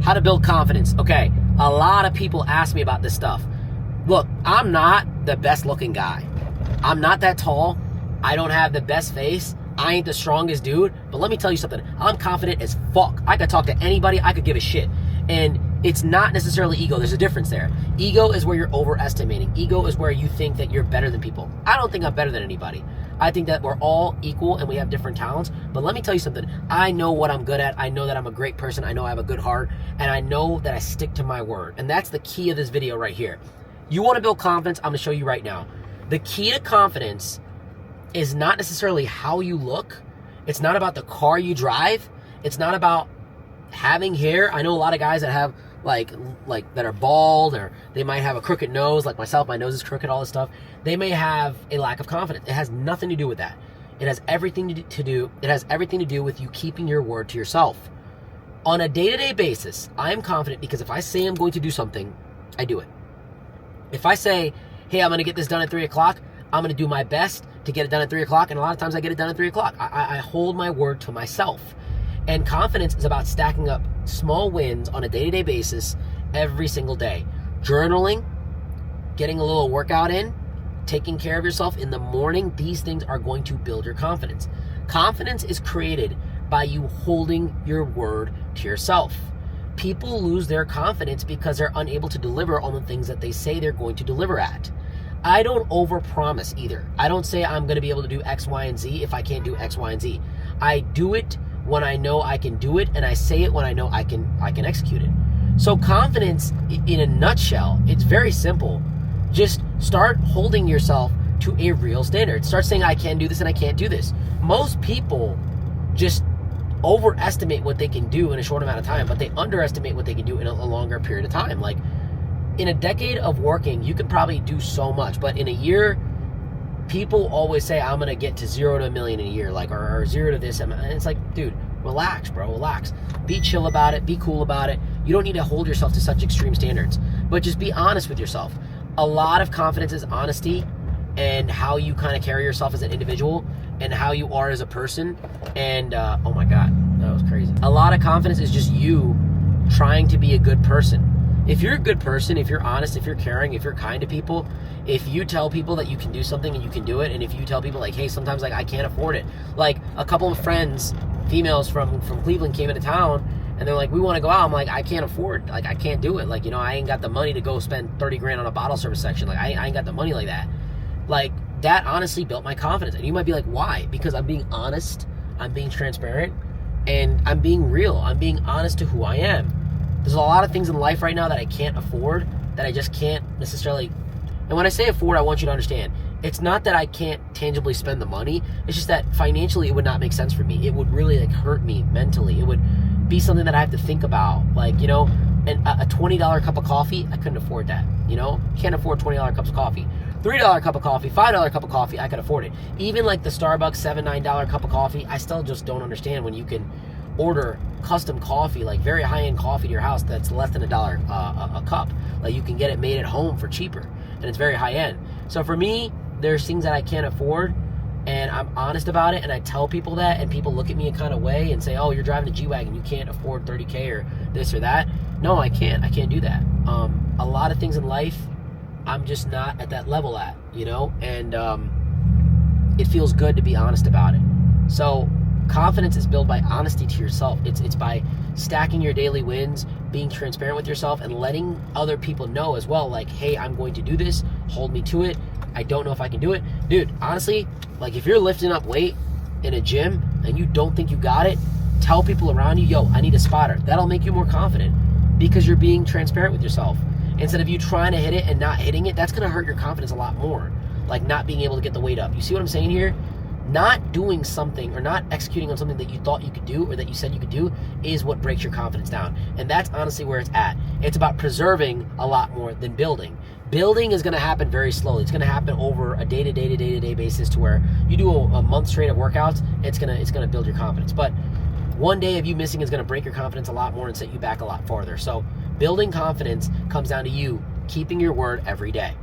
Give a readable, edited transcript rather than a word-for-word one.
How to build confidence. Okay, a lot of people ask me about this stuff. Look, I'm not the best looking guy. I'm not that tall. I don't have the best face. I ain't the strongest dude. But let me tell you something. I'm confident as fuck. I could talk to anybody. I could give a shit. And it's not necessarily ego. There's a difference there. Ego is where you're overestimating. Ego is where you think that you're better than people. I don't think I'm better than anybody. I think that we're all equal and we have different talents. But let me tell you something. I know what I'm good at. I know that I'm a great person. I know I have a good heart. And I know that I stick to my word. And that's the key of this video right here. You want to build confidence? I'm going to show you right now. The key to confidence is not necessarily how you look. It's not about the car you drive. It's not about having hair. I know a lot of guys that have like that are bald, or they might have a crooked nose, like myself. My nose is crooked, all this stuff. They may have a lack of confidence. It has nothing to do with that. It has everything to do with you keeping your word to yourself. On a day-to-day basis, I am confident because if I say I'm going to do something, I do it. If I say, hey, I'm going to get this done at 3 o'clock, I'm going to do my best to get it done at 3 o'clock, and a lot of times I get it done at 3 o'clock. I hold my word to myself. And confidence is about stacking up small wins on a day-to-day basis every single day. Journaling, getting a little workout in, taking care of yourself in the morning, these things are going to build your confidence. Confidence is created by you holding your word to yourself. People lose their confidence because they're unable to deliver on the things that they say they're going to deliver at. I don't overpromise either. I don't say I'm going to be able to do X, Y, and Z if I can't do X, Y, and Z. I do it when I know I can do it, and I say it when I know I can execute it. So confidence, in a nutshell, it's very simple. Just start holding yourself to a real standard. Start saying I can do this and I can't do this. Most people just overestimate what they can do in a short amount of time, but they underestimate what they can do in a longer period of time. Like in a decade of working, you can probably do so much, but in a year, people always say, I'm going to get to 0 to a million in a year, like, or 0 to this. And it's like, dude, relax, bro, relax. Be chill about it. Be cool about it. You don't need to hold yourself to such extreme standards, but just be honest with yourself. A lot of confidence is honesty and how you kind of carry yourself as an individual and how you are as a person. And, oh my God, that was crazy. A lot of confidence is just you trying to be a good person. If you're a good person, if you're honest, if you're caring, if you're kind to people, if you tell people that you can do something and you can do it, and if you tell people like, hey, sometimes like I can't afford it. Like a couple of friends, females from Cleveland came into town and they're like, we want to go out. I'm like, I can't afford, like I can't do it. Like, you know, I ain't got the money to go spend 30 grand on a bottle service section. Like I ain't got the money like that. Like that honestly built my confidence. And you might be like, why? Because I'm being honest, I'm being transparent, and I'm being real. I'm being honest to who I am. There's a lot of things in life right now that I can't afford, that I just can't necessarily. And when I say afford, I want you to understand, it's not that I can't tangibly spend the money. It's just that financially it would not make sense for me. It would really like hurt me mentally. It would be something that I have to think about. Like, you know, and a $20 cup of coffee, I couldn't afford that. You know, can't afford $20 cups of coffee. $3 cup of coffee, $5 cup of coffee, I could afford it. Even like the Starbucks $7, $9 cup of coffee, I still just don't understand when you can order custom coffee, like very high-end coffee to your house that's less than $1 a cup. Like you can get it made at home for cheaper, and it's very high-end. So for me, there's things that I can't afford, and I'm honest about it, and I tell people that, and people look at me a kind of way and say, oh, you're driving a G-Wagon, you can't afford 30K or this or that. No, I can't do that. A lot of things in life, I'm just not at that level at, you know, and it feels good to be honest about it. So confidence is built by honesty to yourself. It's by stacking your daily wins, being transparent with yourself, and letting other people know as well, like, hey, I'm going to do this, hold me to it. I don't know if I can do it. Dude, honestly, like if you're lifting up weight in a gym and you don't think you got it, tell people around you, yo, I need a spotter. That'll make you more confident because you're being transparent with yourself. Instead of you trying to hit it and not hitting it, that's going to hurt your confidence a lot more. Like not being able to get the weight up. You see what I'm saying here? Not doing something or not executing on something that you thought you could do or that you said you could do is what breaks your confidence down. And that's honestly where it's at. It's about preserving a lot more than building. Building is going to happen very slowly. It's going to happen over a day-to-day basis to where you do a month straight of workouts, it's going to build your confidence. But one day of you missing is going to break your confidence a lot more and set you back a lot farther. So building confidence comes down to you keeping your word every day.